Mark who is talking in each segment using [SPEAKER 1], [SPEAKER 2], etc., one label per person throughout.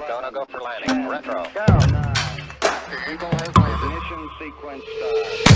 [SPEAKER 1] Gonna go for landing. Retro.
[SPEAKER 2] Go.
[SPEAKER 1] Eagle has landed.
[SPEAKER 2] Ignition sequence start.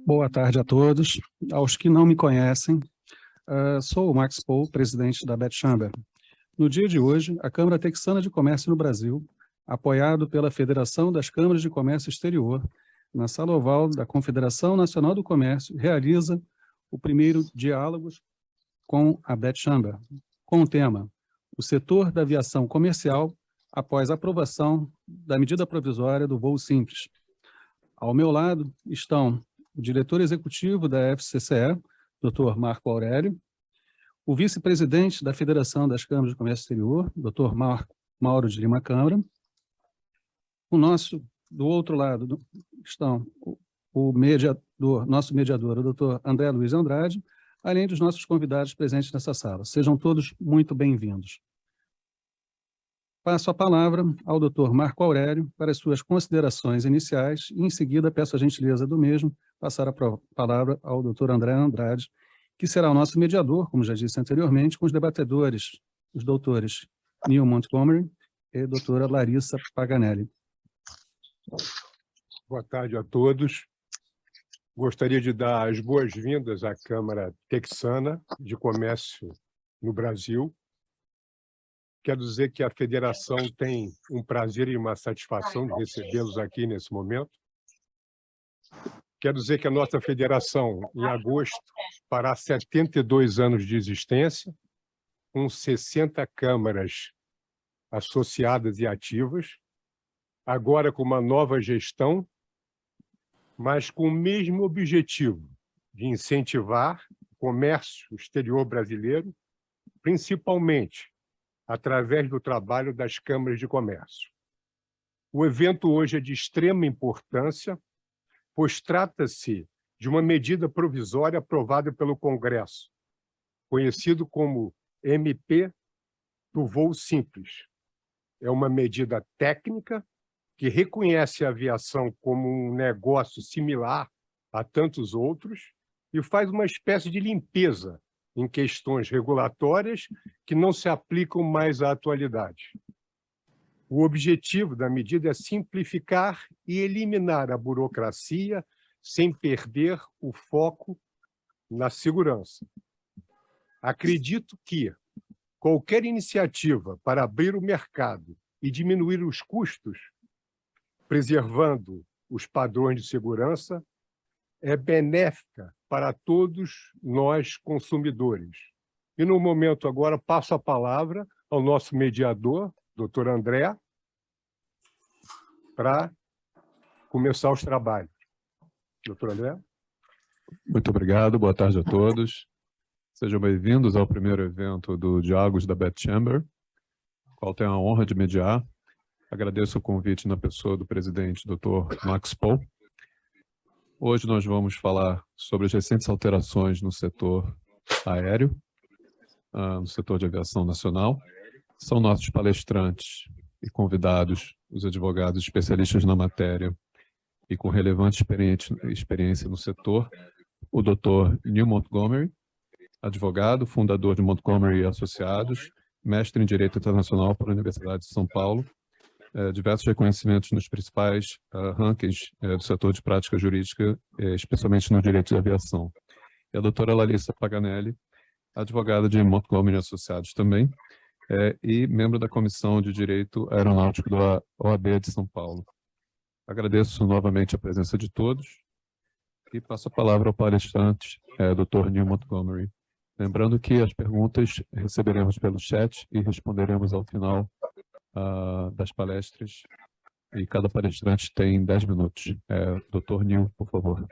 [SPEAKER 3] Boa tarde a todos. Aos que não me conhecem, sou o Max Paul, presidente da BET-Chamber. No dia de hoje, a Câmara Texana de Comércio no Brasil, apoiado pela Federação das Câmaras de Comércio Exterior, na Sala Oval da Confederação Nacional do Comércio, realiza o primeiro Diálogos com a BET-Chamber, com o tema O Setor da Aviação Comercial após a aprovação da medida provisória do voo simples. Ao meu lado estão o diretor executivo da FCCE, Dr. Marco Aurélio, o vice-presidente da Federação das Câmaras de Comércio Exterior, Dr. Mauro de Lima Câmara. Do outro lado estão nosso mediador, o Dr. André Luiz Andrade, além dos nossos convidados presentes nessa sala. Sejam todos muito bem-vindos. Passo a palavra ao Dr. Marco Aurélio para as suas considerações iniciais e, em seguida, peço a gentileza do mesmo passar a palavra ao Dr. André Andrade, que será o nosso mediador, como já disse anteriormente, com os debatedores, os doutores Neil Montgomery e doutora Larissa Paganelli.
[SPEAKER 4] Boa tarde a todos. Gostaria de dar as boas-vindas à Câmara Texana de Comércio no Brasil. Quero dizer que a Federação tem um prazer e uma satisfação de recebê-los aqui nesse momento. Quero dizer que a nossa Federação, em agosto, fará 72 anos de existência, com 60 câmaras associadas e ativas, agora com uma nova gestão, mas com o mesmo objetivo de incentivar o comércio exterior brasileiro, principalmente através do trabalho das câmaras de comércio. O evento hoje é de extrema importância, pois trata-se de uma medida provisória aprovada pelo Congresso, conhecido como MP do voo simples. É uma medida técnica que reconhece a aviação como um negócio similar a tantos outros e faz uma espécie de limpeza em questões regulatórias que não se aplicam mais à atualidade. O objetivo da medida é simplificar e eliminar a burocracia sem perder o foco na segurança. Acredito que qualquer iniciativa para abrir o mercado e diminuir os custos, preservando os padrões de segurança, é benéfica para todos nós consumidores. E no momento agora passo a palavra ao nosso mediador, Dr. André, para começar os trabalhos. Dr. André?
[SPEAKER 5] Muito obrigado, boa tarde a todos. Sejam bem-vindos ao primeiro evento do Diálogos da BET-Chamber, qual tenho a honra de mediar. Agradeço o convite na pessoa do presidente, Dr. Max Paul. Hoje nós vamos falar sobre as recentes alterações no setor aéreo, no setor de aviação nacional. São nossos palestrantes e convidados, os advogados especialistas na matéria, e com relevante experiência no setor, o Dr. Neil Montgomery, advogado, fundador de Montgomery Associados, mestre em Direito Internacional pela Universidade de São Paulo, diversos reconhecimentos nos principais rankings do setor de prática jurídica, especialmente no direito de aviação. E a doutora Larissa Paganelli, advogada de Montgomery Associados também, e membro da Comissão de Direito Aeronáutico da OAB de São Paulo. Agradeço novamente a presença de todos e passo a palavra ao palestrante, Dr. Neil Montgomery. Lembrando que as perguntas receberemos pelo chat e responderemos ao final das palestras, e cada palestrante tem 10 minutos. Dr. Neil, por favor.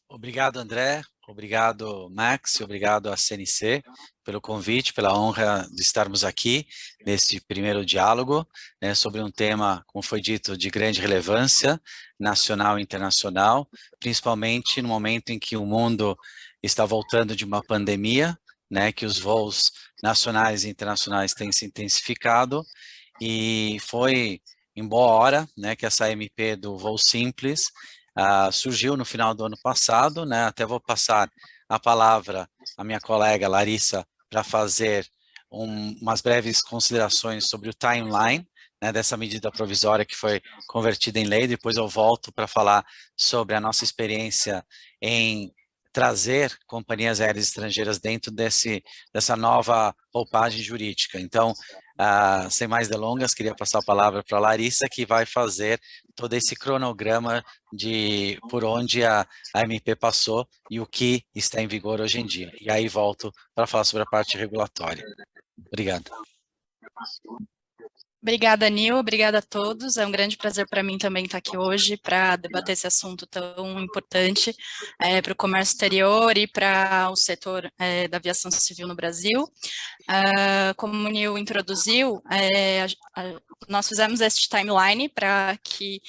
[SPEAKER 6] Obrigado, André. Obrigado, Max. Obrigado à CNC pelo convite, pela honra de estarmos aqui nesse primeiro diálogo, né, sobre um tema, como foi dito, de grande relevância nacional e internacional, principalmente no momento em que o mundo está voltando de uma pandemia, né, que os voos nacionais e internacionais têm se intensificado, e foi em boa hora, né, que essa MP do voo simples surgiu no final do ano passado, né? Até vou passar a palavra à minha colega Larissa para fazer umas breves considerações sobre o timeline, né, dessa medida provisória que foi convertida em lei. Depois eu volto para falar sobre a nossa experiência em trazer companhias aéreas estrangeiras dentro dessa nova roupagem jurídica. Então, sem mais delongas, queria passar a palavra para a Larissa, que vai fazer todo esse cronograma de por onde a MP passou e o que está em vigor hoje em dia. E aí volto para falar sobre a parte regulatória. Obrigado.
[SPEAKER 7] Obrigada, Nil. Obrigada a todos. É um grande prazer para mim também estar aqui hoje para debater esse assunto tão importante para o comércio exterior e para o setor da aviação civil no Brasil. Como o Nil introduziu, nós fizemos este timeline para que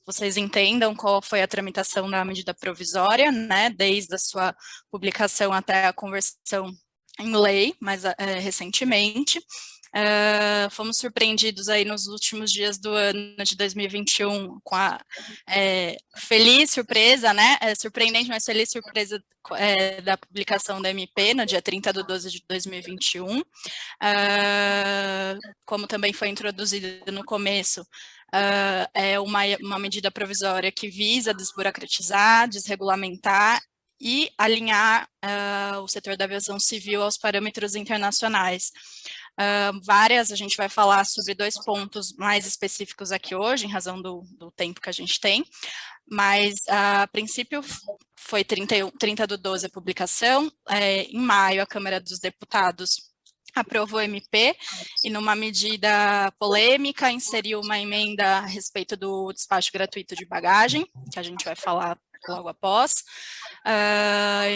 [SPEAKER 7] vocês entendam qual foi a tramitação da medida provisória, né, desde a sua publicação até a conversão em lei, mais recentemente. Fomos surpreendidos aí nos últimos dias do ano de 2021 com a feliz surpresa, né, surpreendente, mas feliz surpresa da publicação da MP no dia 30/12 de 2021, como também foi introduzido no começo, é uma medida provisória que visa desburocratizar, desregulamentar e alinhar o setor da aviação civil aos parâmetros internacionais. A gente vai falar sobre 2 pontos mais específicos aqui hoje, em razão do tempo que a gente tem, mas a princípio foi 30/12 a publicação, em maio a Câmara dos Deputados aprovou o MP e numa medida polêmica inseriu uma emenda a respeito do despacho gratuito de bagagem, que a gente vai falar logo após.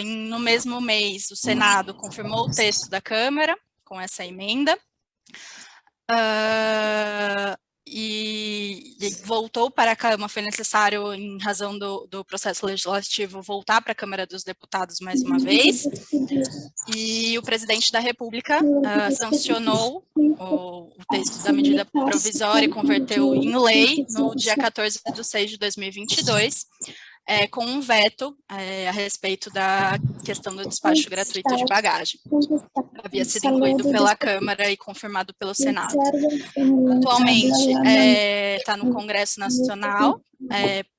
[SPEAKER 7] No mesmo mês, o Senado confirmou o texto da Câmara com essa emenda, e voltou para a Câmara, foi necessário, em razão do processo legislativo, voltar para a Câmara dos Deputados mais uma vez, e o presidente da República sancionou o texto da medida provisória e converteu em lei no dia 14/6 de 2022, com um veto a respeito da questão do despacho gratuito de bagagem. Havia sido incluído pela Câmara e confirmado pelo Senado. Atualmente está no Congresso Nacional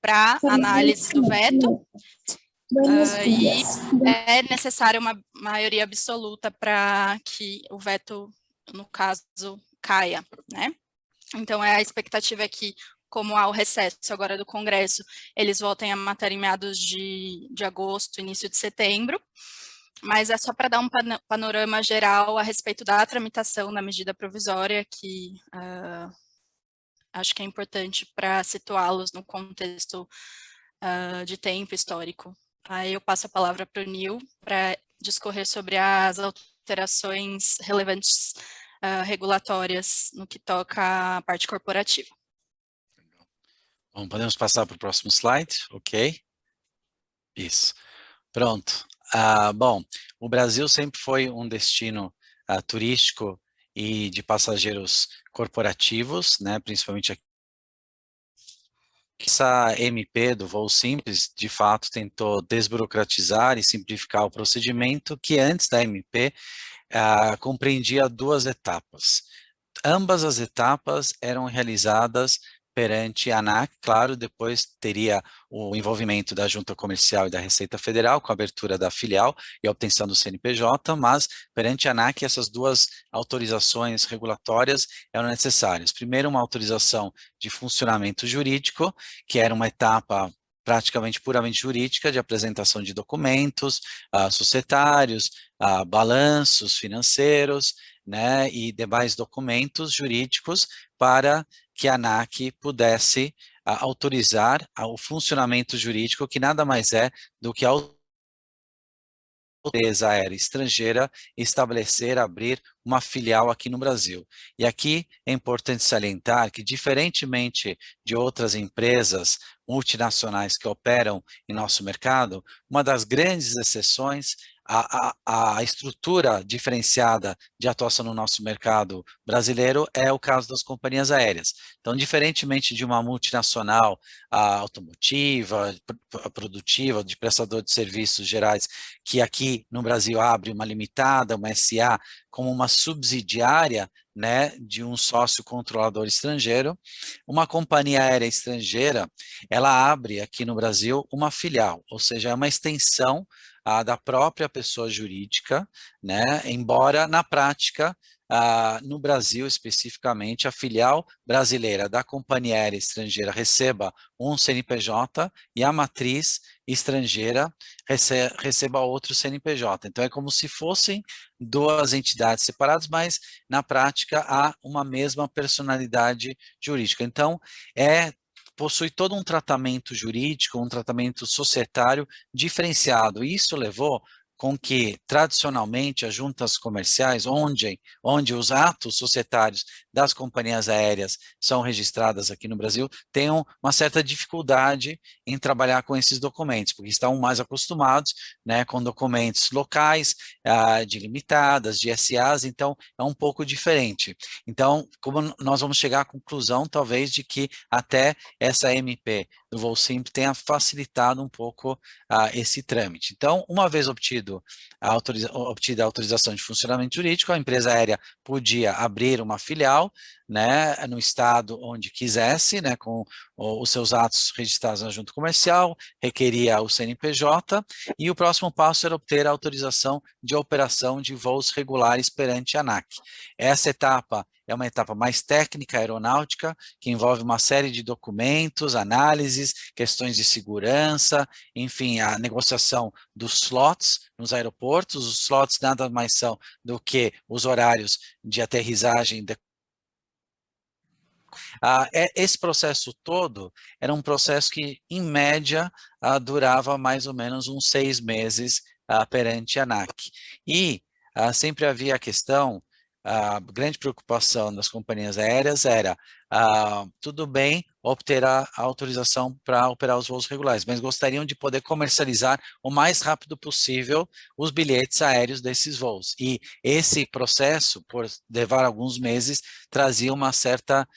[SPEAKER 7] para análise do veto, e é necessária uma maioria absoluta para que o veto, no caso, caia, né? Então, a expectativa é que, como há o recesso agora do Congresso, eles voltem a matéria em meados de agosto, início de setembro, mas é só para dar um panorama geral a respeito da tramitação da medida provisória, que acho que é importante para situá-los no contexto de tempo histórico. Aí eu passo a palavra para o Nil para discorrer sobre as alterações relevantes regulatórias no que toca à parte corporativa.
[SPEAKER 6] Bom, podemos passar para o próximo slide, ok? Isso. Pronto. Bom, o Brasil sempre foi um destino turístico e de passageiros corporativos, né, principalmente aqui. Essa MP do voo simples, de fato, tentou desburocratizar e simplificar o procedimento que antes da MP compreendia 2 etapas. Ambas as etapas eram realizadas perante a ANAC, claro, depois teria o envolvimento da Junta Comercial e da Receita Federal, com a abertura da filial e a obtenção do CNPJ, mas perante a ANAC essas 2 autorizações regulatórias eram necessárias. Primeiro, uma autorização de funcionamento jurídico, que era uma etapa praticamente puramente jurídica, de apresentação de documentos societários, balanços financeiros, né, e demais documentos jurídicos para que a ANAC pudesse autorizar o funcionamento jurídico, que nada mais é do que a empresa aérea estrangeira estabelecer, abrir uma filial aqui no Brasil. E aqui é importante salientar que, diferentemente de outras empresas multinacionais que operam em nosso mercado, uma das grandes exceções, a estrutura diferenciada de atuação no nosso mercado brasileiro é o caso das companhias aéreas. Então, diferentemente de uma multinacional automotiva, produtiva, de prestador de serviços gerais, que aqui no Brasil abre uma limitada, uma SA, como uma subsidiária, né, de um sócio controlador estrangeiro, uma companhia aérea estrangeira, ela abre aqui no Brasil uma filial, ou seja, é uma extensão da própria pessoa jurídica, né, embora na prática, no Brasil especificamente, a filial brasileira da companhia aérea estrangeira receba um CNPJ e a matriz estrangeira receba outro CNPJ. Então, é como se fossem 2 entidades separadas, mas na prática há uma mesma personalidade jurídica. Então, possui todo um tratamento jurídico, um tratamento societário diferenciado. Isso levou com que, tradicionalmente, as juntas comerciais, onde os atos societários das companhias aéreas são registradas aqui no Brasil, tenham uma certa dificuldade em trabalhar com esses documentos, porque estão mais acostumados, né, com documentos locais, de limitadas, de SAs, então é um pouco diferente. Então, como nós vamos chegar à conclusão, talvez, de que até essa MP do voo simples tenha facilitado um pouco esse trâmite. Então, uma vez obtida a autorização de funcionamento jurídico, a empresa aérea podia abrir uma filial, né, no estado onde quisesse, né, com os seus atos registrados na junta comercial, requeria o CNPJ, e o próximo passo era obter a autorização de operação de voos regulares perante a ANAC. Essa etapa é uma etapa mais técnica, aeronáutica, que envolve uma série de documentos, análises, questões de segurança, enfim, a negociação dos slots nos aeroportos. Os slots nada mais são do que os horários de aterrissagem. Esse processo todo era um processo que, em média, durava mais ou menos uns 6 meses perante a ANAC. E sempre havia a questão, a grande preocupação das companhias aéreas era, tudo bem obter a autorização para operar os voos regulares, mas gostariam de poder comercializar o mais rápido possível os bilhetes aéreos desses voos. E esse processo, por levar alguns meses, trazia uma certa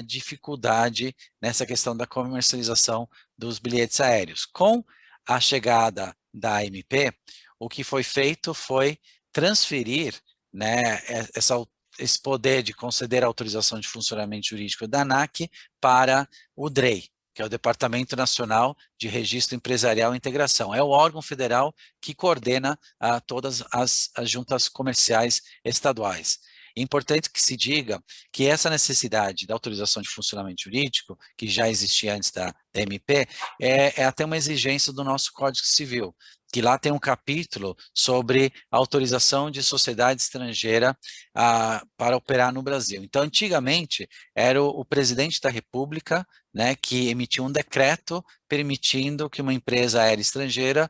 [SPEAKER 6] dificuldade nessa questão da comercialização dos bilhetes aéreos. Com a chegada da MP, o que foi feito foi transferir, né, esse poder de conceder a autorização de funcionamento jurídico da ANAC para o DREI, que é o Departamento Nacional de Registro Empresarial e Integração. É o órgão federal que coordena todas as juntas comerciais estaduais. É importante que se diga que essa necessidade da autorização de funcionamento jurídico, que já existia antes da MP, é até uma exigência do nosso Código Civil, que lá tem um capítulo sobre a autorização de sociedade estrangeira para operar no Brasil. Então, antigamente, era o presidente da República, né, que emitiu um decreto permitindo que uma empresa aérea estrangeira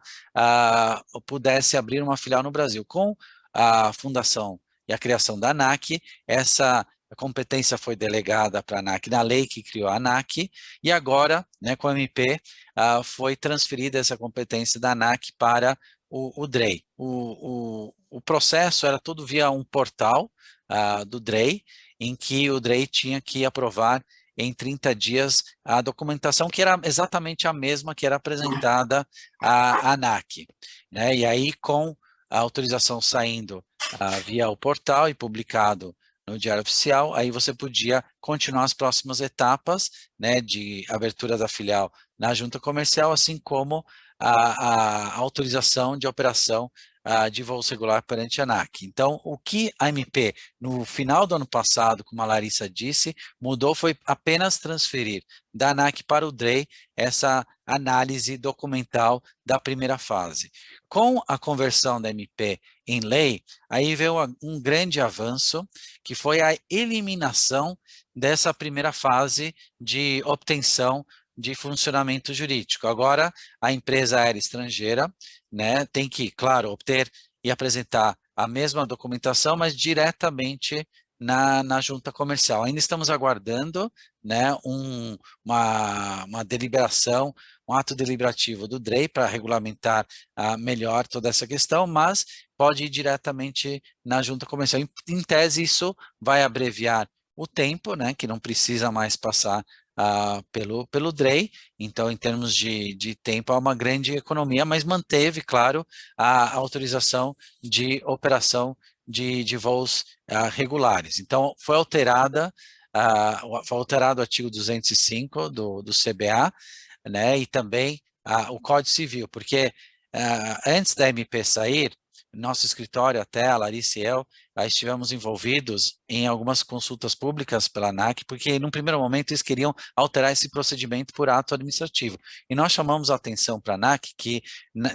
[SPEAKER 6] pudesse abrir uma filial no Brasil. Com a fundação e a criação da ANAC, essa competência foi delegada para a ANAC na lei que criou a ANAC, e agora, né, com a MP, foi transferida essa competência da ANAC para o DREI. O processo era todo via um portal do DREI, em que o DREI tinha que aprovar em 30 dias a documentação, que era exatamente a mesma que era apresentada à ANAC, né? E aí, com a autorização saindo via o portal e publicado no Diário Oficial, aí você podia continuar as próximas etapas, né, de abertura da filial na junta comercial, assim como a autorização de operação de voo regular perante a ANAC. Então, o que a MP, no final do ano passado, como a Larissa disse, mudou foi apenas transferir da ANAC para o DREI essa análise documental da primeira fase. Com a conversão da MP em lei, aí veio um grande avanço, que foi a eliminação dessa primeira fase de obtenção de funcionamento jurídico. Agora, a empresa aérea estrangeira, né, tem que, claro, obter e apresentar a mesma documentação, mas diretamente na junta comercial. Ainda estamos aguardando, né, uma deliberação, um ato deliberativo do DREI para regulamentar melhor toda essa questão, mas pode ir diretamente na junta comercial. Em tese, isso vai abreviar o tempo, né, que não precisa mais passar pelo DREI, então em termos de tempo é uma grande economia, mas manteve, claro, a autorização de operação de voos regulares. Então foi alterado o artigo 205 do CBA, né, e também o Código Civil, porque antes da MP sair, nosso escritório, até a Larissa e eu, estivemos envolvidos em algumas consultas públicas pela ANAC, porque num primeiro momento eles queriam alterar esse procedimento por ato administrativo. E nós chamamos a atenção para a ANAC que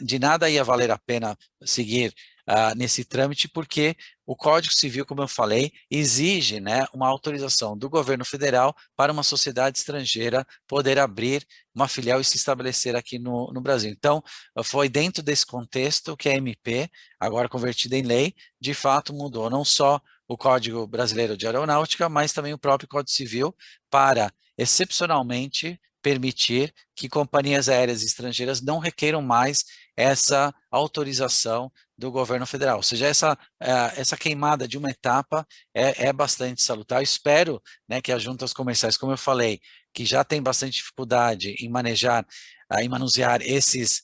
[SPEAKER 6] de nada ia valer a pena seguir nesse trâmite, porque o Código Civil, como eu falei, exige, né, uma autorização do governo federal para uma sociedade estrangeira poder abrir uma filial e se estabelecer aqui no Brasil. Então, foi dentro desse contexto que a MP, agora convertida em lei, de fato mudou não só o Código Brasileiro de Aeronáutica, mas também o próprio Código Civil para, excepcionalmente, permitir que companhias aéreas estrangeiras não requeiram mais essa autorização do governo federal. Ou seja, essa queimada de uma etapa é bastante salutar. Eu espero, né, que as juntas comerciais, como eu falei, que já tem bastante dificuldade em manejar, em manusear esses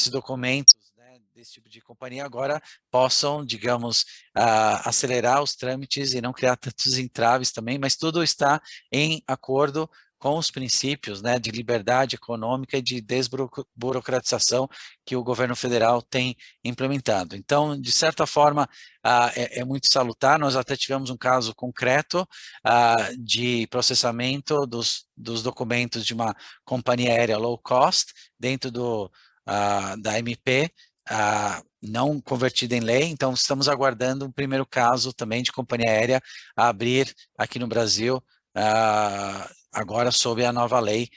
[SPEAKER 6] documentos, né, desse tipo de companhia, agora possam, digamos, acelerar os trâmites e não criar tantos entraves também, mas tudo está em acordo com os princípios, né, de liberdade econômica e de desburocratização que o governo federal tem implementado. Então, de certa forma, é muito salutar. Nós até tivemos um caso concreto de processamento dos documentos de uma companhia aérea low cost dentro da MP, não convertida em lei. Então, estamos aguardando um primeiro caso também de companhia aérea a abrir aqui no Brasil, agora sob a nova lei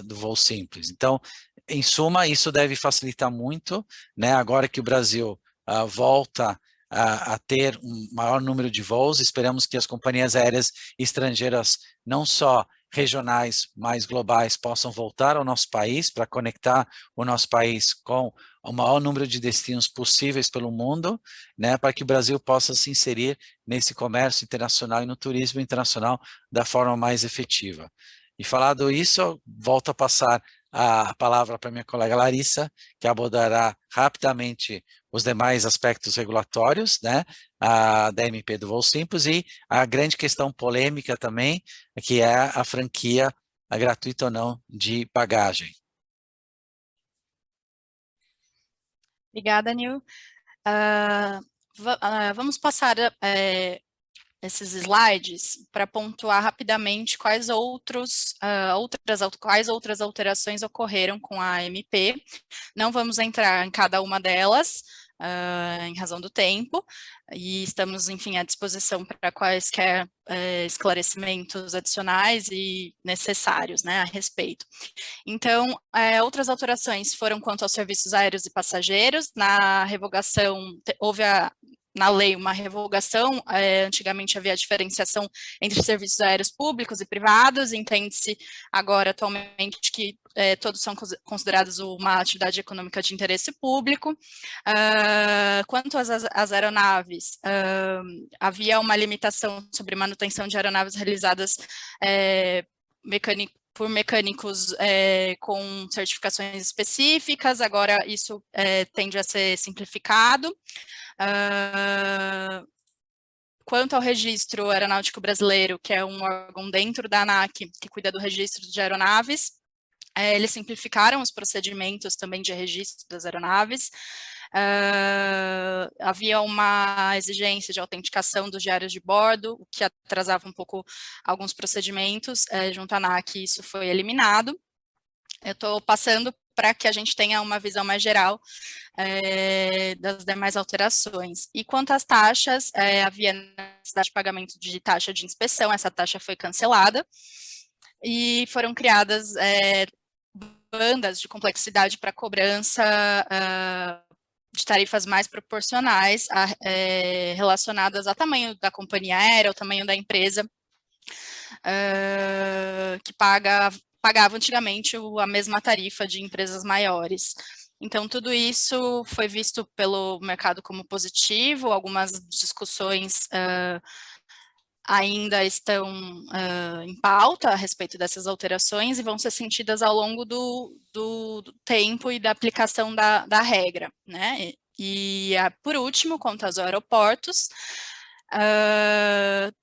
[SPEAKER 6] do voo simples. Então, em suma, isso deve facilitar muito, né? Agora que o Brasil volta a ter um maior número de voos, esperamos que as companhias aéreas estrangeiras, não só regionais, mas globais, possam voltar ao nosso país para conectar o nosso país com o maior número de destinos possíveis pelo mundo, né, para que o Brasil possa se inserir nesse comércio internacional e no turismo internacional da forma mais efetiva. E falado isso, eu volto a passar a palavra para minha colega Larissa, que abordará rapidamente os demais aspectos regulatórios, né, da MP do voo simples e a grande questão polêmica também, que é a franquia, gratuita ou não, de bagagem.
[SPEAKER 7] Obrigada, Nil. Vamos passar esses slides para pontuar rapidamente quais outras alterações ocorreram com a MP. Não vamos entrar em cada uma delas, em razão do tempo, e estamos, enfim, à disposição para quaisquer esclarecimentos adicionais e necessários, né, a respeito. Então, outras alterações foram quanto aos serviços aéreos e passageiros. Na revogação, houve na lei uma revogação, antigamente havia diferenciação entre serviços aéreos públicos e privados, entende-se agora atualmente que todos são considerados uma atividade econômica de interesse público. Quanto às aeronaves, havia uma limitação sobre manutenção de aeronaves realizadas por mecânicos com certificações específicas, agora isso tende a ser simplificado. Quanto ao registro aeronáutico brasileiro, que é um órgão dentro da ANAC, que cuida do registro de aeronaves, eles simplificaram os procedimentos também de registro das aeronaves. Havia uma exigência de autenticação dos diários de bordo, o que atrasava um pouco alguns procedimentos junto à ANAC, isso foi eliminado. Eu estou passando para que a gente tenha uma visão mais geral das demais alterações. E quanto às taxas, havia necessidade de pagamento de taxa de inspeção, essa taxa foi cancelada, e foram criadas bandas de complexidade para cobrança de tarifas mais proporcionais relacionadas ao tamanho da companhia aérea, ao tamanho da empresa, que pagava antigamente a mesma tarifa de empresas maiores. Então, tudo isso foi visto pelo mercado como positivo, algumas discussões ainda estão em pauta a respeito dessas alterações e vão ser sentidas ao longo do tempo e da aplicação da regra, né? E, por último, quanto aos aeroportos,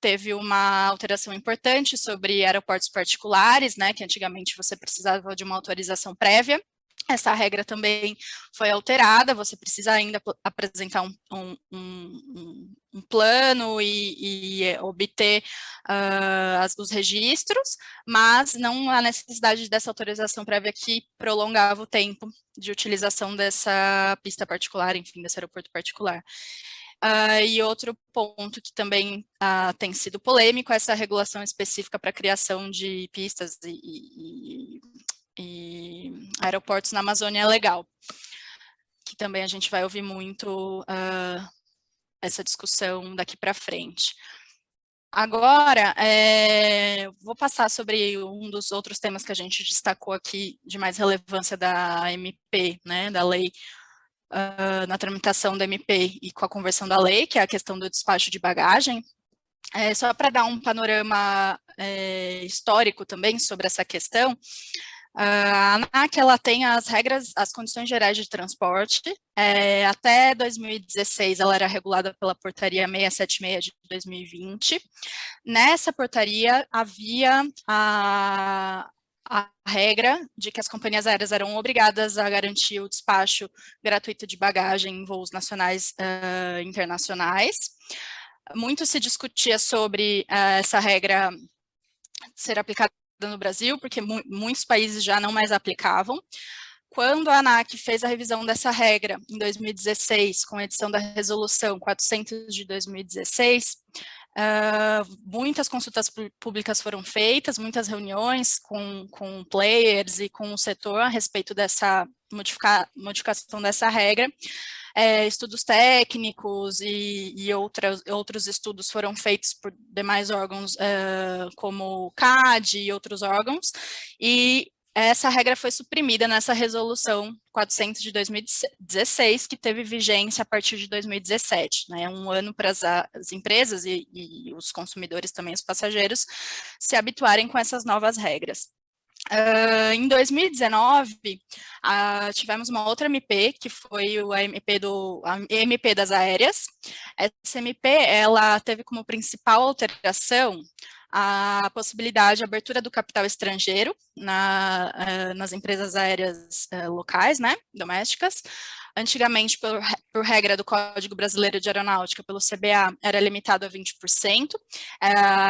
[SPEAKER 7] teve uma alteração importante sobre aeroportos particulares, né, que antigamente você precisava de uma autorização prévia. Essa regra também foi alterada, você precisa ainda apresentar um plano e obter os registros, mas não há necessidade dessa autorização prévia que prolongava o tempo de utilização dessa pista particular, enfim, desse aeroporto particular. E outro ponto que também tem sido polêmico é essa regulação específica para a criação de pistas e aeroportos na Amazônia Legal, que também a gente vai ouvir muito essa discussão daqui para frente. Agora, vou passar sobre um dos outros temas que a gente destacou aqui de mais relevância da MP, né, da lei, na tramitação da MP e com a conversão da lei, que é a questão do despacho de bagagem. Só para dar um panorama histórico também sobre essa questão, a ANAC, ela tem as regras, as condições gerais de transporte. Até 2016, ela era regulada pela portaria 676 de 2020. Nessa portaria, havia a regra de que as companhias aéreas eram obrigadas a garantir o despacho gratuito de bagagem em voos nacionais e internacionais. Muito se discutia sobre essa regra ser aplicada no Brasil, porque muitos países já não mais aplicavam. Quando a ANAC fez a revisão dessa regra em 2016, com a edição da resolução 400 de 2016, muitas consultas públicas foram feitas, muitas reuniões com players e com o setor a respeito dessa modificação dessa regra. Estudos técnicos e outros estudos foram feitos por demais órgãos, como o CAD e outros órgãos, e essa regra foi suprimida nessa resolução 400 de 2016, que teve vigência a partir de 2017, né, um ano para as empresas e os consumidores também, os passageiros, se habituarem com essas novas regras. Em 2019, tivemos uma outra MP, que foi a MP das aéreas. Essa MP, ela teve como principal alteração a possibilidade de abertura do capital estrangeiro nas empresas aéreas locais, né, domésticas. Antigamente, por regra do Código Brasileiro de Aeronáutica, pelo CBA, era limitado a 20%.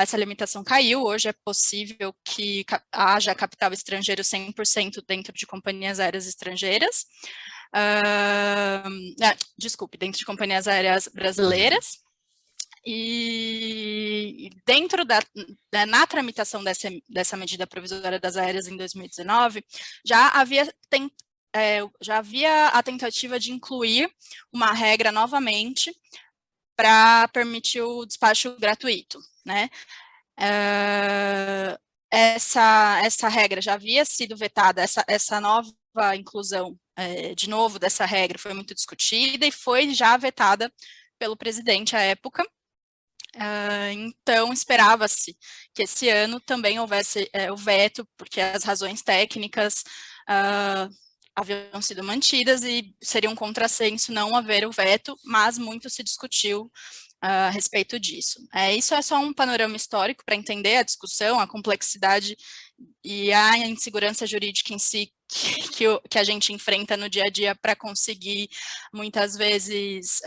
[SPEAKER 7] Essa limitação caiu, hoje é possível que haja capital estrangeiro 100% dentro de companhias aéreas estrangeiras. Dentro de companhias aéreas brasileiras. E dentro na tramitação dessa medida provisória das aéreas em 2019, já havia a tentativa de incluir uma regra novamente para permitir o despacho gratuito, né? Essa regra já havia sido vetada, essa nova inclusão, de novo, dessa regra foi muito discutida e foi já vetada pelo presidente à época. Então, esperava-se que esse ano também houvesse o veto, porque as razões técnicas haviam sido mantidas e seria um contrassenso não haver o veto, mas muito se discutiu a respeito disso. Isso é só um panorama histórico para entender a discussão, a complexidade e a insegurança jurídica em si que a gente enfrenta no dia a dia para conseguir, muitas vezes,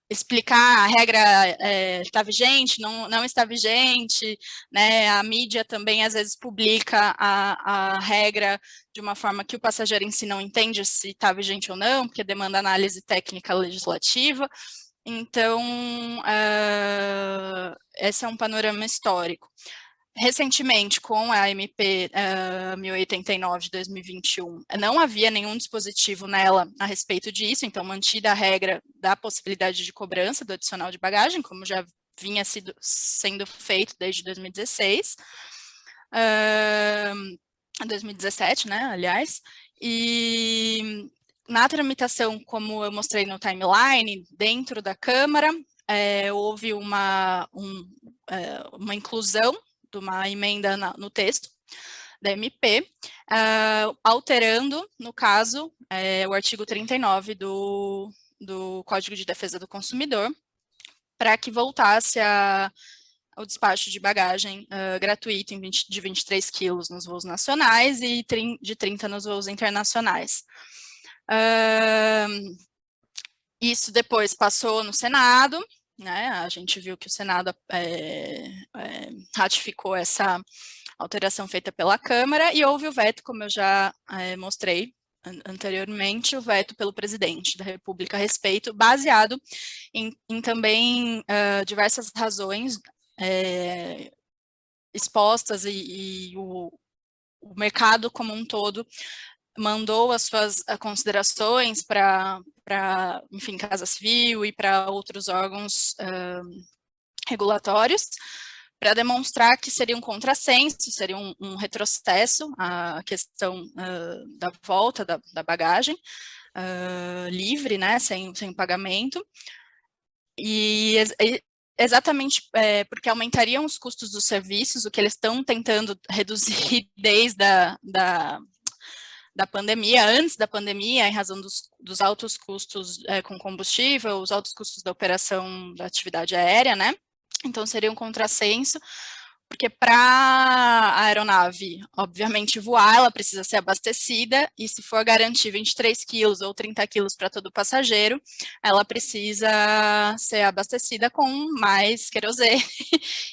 [SPEAKER 7] explicar a regra está vigente, não está vigente, né? A mídia também às vezes publica a regra de uma forma que o passageiro em si não entende se está vigente ou não, porque demanda análise técnica legislativa. Então, esse é um panorama histórico. Recentemente, com a MP 1089 de 2021, não havia nenhum dispositivo nela a respeito disso, então mantida a regra da possibilidade de cobrança do adicional de bagagem, como já vinha sendo feito desde 2016, 2017, né, aliás, e na tramitação, como eu mostrei no timeline, dentro da Câmara, houve uma inclusão de uma emenda no texto da MP, alterando, no caso, o artigo 39 do Código de Defesa do Consumidor, para que voltasse ao despacho de bagagem gratuito de 23 quilos nos voos nacionais e de 30 nos voos internacionais. Isso depois passou no Senado, né? A gente viu que o Senado ratificou essa alteração feita pela Câmara e houve o veto, como eu já mostrei anteriormente, o veto pelo presidente da República a respeito, baseado em também diversas razões expostas e o mercado como um todo mandou as suas considerações para, enfim, Casa Civil e para outros órgãos regulatórios, para demonstrar que seria um contrassenso, seria um retrocesso a questão da volta da bagagem livre, né, sem pagamento, e exatamente porque aumentariam os custos dos serviços, o que eles estão tentando reduzir desde da pandemia, antes da pandemia, em razão dos altos custos com combustível, os altos custos da operação da atividade aérea, né? Então, seria um contrassenso, porque para a aeronave, obviamente, voar, ela precisa ser abastecida, e se for garantir 23 quilos ou 30 quilos para todo passageiro, ela precisa ser abastecida com mais querosene,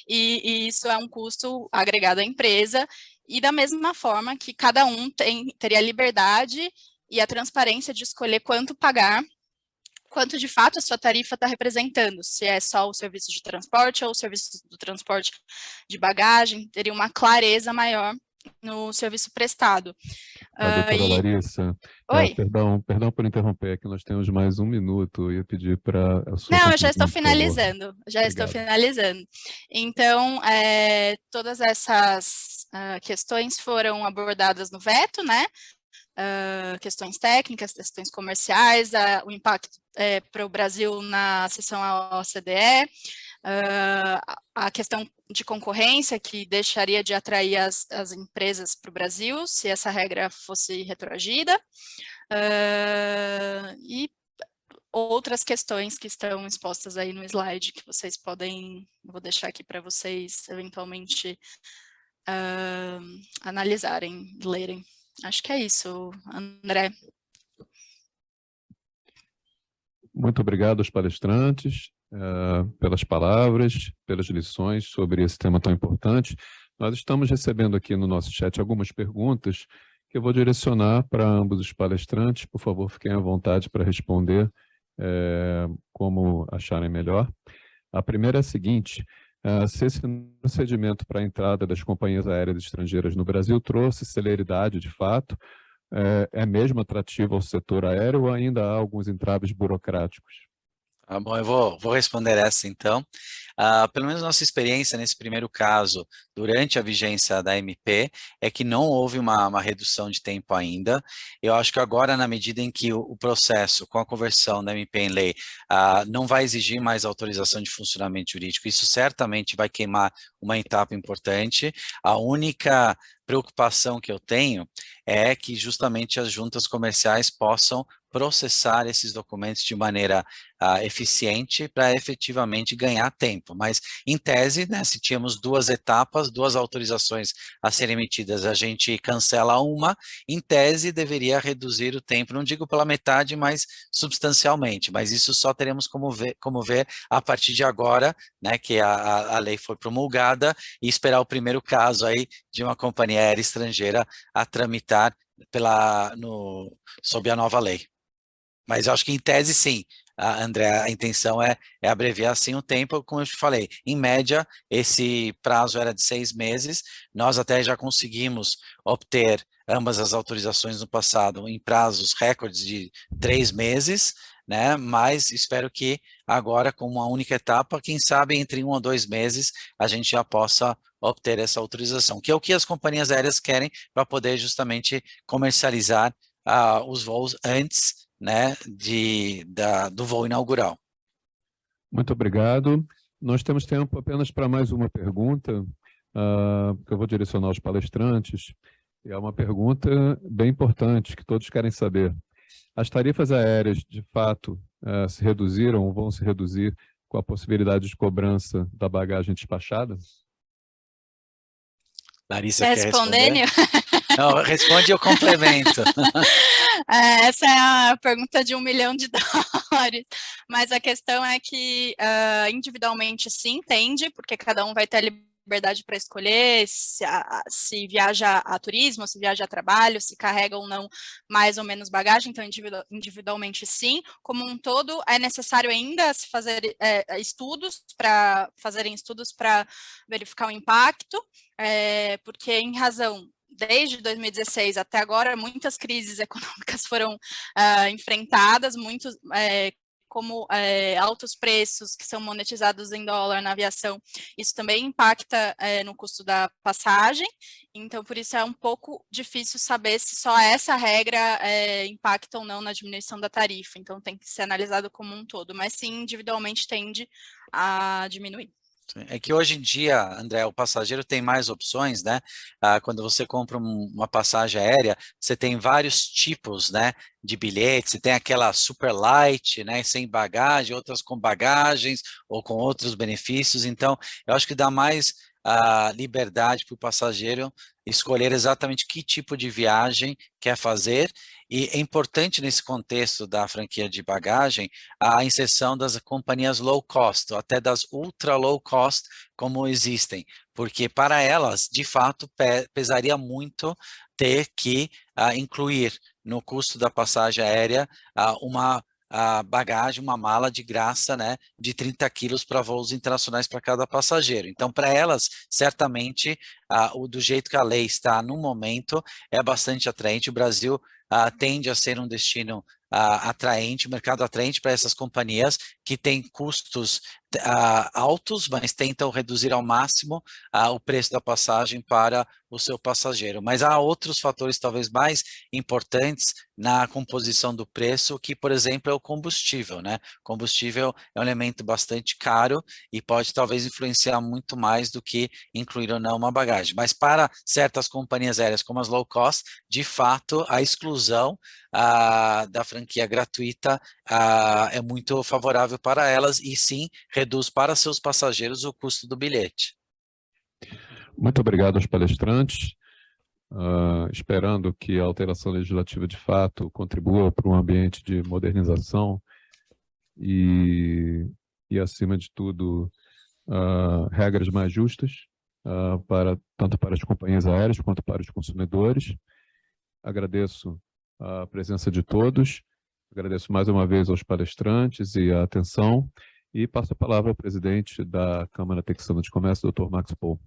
[SPEAKER 7] e isso é um custo agregado à empresa, e da mesma forma que cada um teria a liberdade e a transparência de escolher quanto pagar, quanto de fato a sua tarifa está representando, se é só o serviço de transporte ou o serviço do transporte de bagagem, teria uma clareza maior no serviço prestado.
[SPEAKER 5] Doutora Larissa,
[SPEAKER 7] Oi?
[SPEAKER 5] Perdão por interromper, aqui nós temos mais 1 minuto, eu ia pedir para a sua
[SPEAKER 7] Não, eu já estou
[SPEAKER 5] conclusão, por favor.
[SPEAKER 7] finalizando,
[SPEAKER 5] Obrigado.
[SPEAKER 7] Então, todas essas questões foram abordadas no veto, né? Questões técnicas, questões comerciais, o impacto para o Brasil na seção à OCDE, a questão de concorrência, que deixaria de atrair as empresas para o Brasil, se essa regra fosse retroagida, e outras questões que estão expostas aí no slide, que vocês podem, vou deixar aqui para vocês, eventualmente, analisarem, lerem. Acho que é isso, André.
[SPEAKER 5] Muito obrigado aos palestrantes pelas palavras, pelas lições sobre esse tema tão importante. Nós estamos recebendo aqui no nosso chat algumas perguntas que eu vou direcionar para ambos os palestrantes. Por favor, fiquem à vontade para responder como acharem melhor. A primeira é a seguinte: se esse procedimento para a entrada das companhias aéreas estrangeiras no Brasil trouxe celeridade de fato, é mesmo atrativo ao setor aéreo ou ainda há alguns entraves burocráticos?
[SPEAKER 6] Tá bom, eu vou responder essa então. Pelo menos nossa experiência nesse primeiro caso, durante a vigência da MP, é que não houve uma redução de tempo ainda. Eu acho que agora, na medida em que o processo, com a conversão da MP em lei, não vai exigir mais autorização de funcionamento jurídico, isso certamente vai queimar uma etapa importante. A única preocupação que eu tenho é que justamente as juntas comerciais possam processar esses documentos de maneira eficiente para efetivamente ganhar tempo. Mas, em tese, né, se tínhamos duas etapas, duas autorizações a serem emitidas, a gente cancela uma, em tese deveria reduzir o tempo, não digo pela metade, mas substancialmente, mas isso só teremos como ver a partir de agora, né, que a lei foi promulgada, e esperar o primeiro caso aí de uma companhia aérea estrangeira a tramitar sob a nova lei. Mas eu acho que em tese sim, André, a intenção é abreviar sim o tempo, como eu te falei, em média esse prazo era de 6 meses, nós até já conseguimos obter ambas as autorizações no passado em prazos recordes de 3 meses, né, mas espero que agora com uma única etapa, quem sabe entre 1 ou 2 meses a gente já possa obter essa autorização, que é o que as companhias aéreas querem para poder justamente comercializar os voos antes, né, do voo inaugural.
[SPEAKER 5] Muito obrigado. Nós temos tempo apenas para mais uma pergunta, que eu vou direcionar aos palestrantes. É uma pergunta bem importante, que todos querem saber. As tarifas aéreas, de fato, se reduziram ou vão se reduzir com a possibilidade de cobrança da bagagem despachada?
[SPEAKER 6] Larissa quer responder?
[SPEAKER 7] Respondendo?
[SPEAKER 6] Não, responde e eu complemento.
[SPEAKER 7] Essa é a pergunta de $1 milhão, mas a questão é que individualmente se entende, porque cada um vai ter a liberdade para escolher se viaja a turismo, se viaja a trabalho, se carrega ou não mais ou menos bagagem, então individualmente sim. Como um todo, é necessário ainda se fazer estudos para verificar o impacto, porque em razão desde 2016 até agora, muitas crises econômicas foram enfrentadas, como altos preços que são monetizados em dólar na aviação, isso também impacta no custo da passagem, então por isso é um pouco difícil saber se só essa regra impacta ou não na diminuição da tarifa, então tem que ser analisado como um todo, mas sim, individualmente tende a diminuir.
[SPEAKER 6] É que hoje em dia, André, o passageiro tem mais opções, né? Quando você compra uma passagem aérea, você tem vários tipos, né, de bilhetes. Você tem aquela super light, né, sem bagagem, outras com bagagens ou com outros benefícios. Então, eu acho que dá mais liberdade para o passageiro escolher exatamente que tipo de viagem quer fazer. E é importante nesse contexto da franquia de bagagem a inserção das companhias low cost, ou até das ultra low cost, como existem, porque para elas, de fato, pesaria muito ter que incluir no custo da passagem aérea uma bagagem, uma mala de graça, né, de 30 quilos para voos internacionais para cada passageiro. Então, para elas, certamente, do jeito que a lei está no momento, é bastante atraente. O Brasil tende a ser um destino atraente, um mercado atraente para essas companhias que têm custos altos, mas tentam reduzir ao máximo o preço da passagem para o seu passageiro. Mas há outros fatores talvez mais importantes na composição do preço, que, por exemplo, é o combustível, né? Combustível é um elemento bastante caro e pode talvez influenciar muito mais do que incluir ou não uma bagagem. Mas para certas companhias aéreas como as low cost, de fato, a exclusão da franquia gratuita é muito favorável para elas e sim reduz para seus passageiros o custo do bilhete.
[SPEAKER 5] Muito obrigado aos palestrantes, esperando que a alteração legislativa de fato contribua para um ambiente de modernização e acima de tudo, regras mais justas, tanto para as companhias aéreas quanto para os consumidores. Agradeço a presença de todos, agradeço mais uma vez aos palestrantes e a atenção, e passo a palavra ao presidente da Câmara Texana de Comércio, Dr. Max Paul.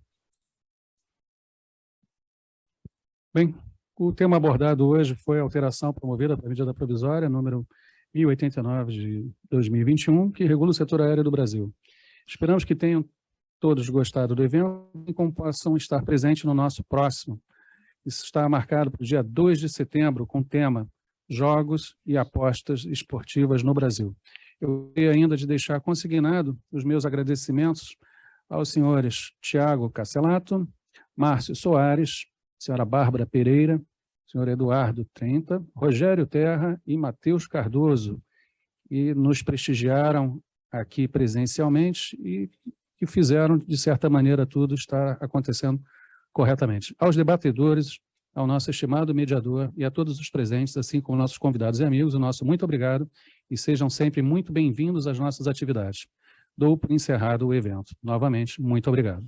[SPEAKER 3] Bem, o tema abordado hoje foi a alteração promovida pela medida provisória número 1089 de 2021, que regula o setor aéreo do Brasil. Esperamos que tenham todos gostado do evento e como possam estar presentes no nosso próximo. Isso está marcado para o dia 2 de setembro, com o tema Jogos e Apostas Esportivas no Brasil. Eu gostaria ainda de deixar consignado os meus agradecimentos aos senhores Tiago Casselato, Márcio Soares, senhora Bárbara Pereira, senhor Eduardo Trenta, Rogério Terra e Matheus Cardoso, que nos prestigiaram aqui presencialmente e que fizeram, de certa maneira, tudo estar acontecendo corretamente. Aos debatedores, ao nosso estimado mediador e a todos os presentes, assim como nossos convidados e amigos, o nosso muito obrigado e sejam sempre muito bem-vindos às nossas atividades. Dou por encerrado o evento. Novamente, muito obrigado.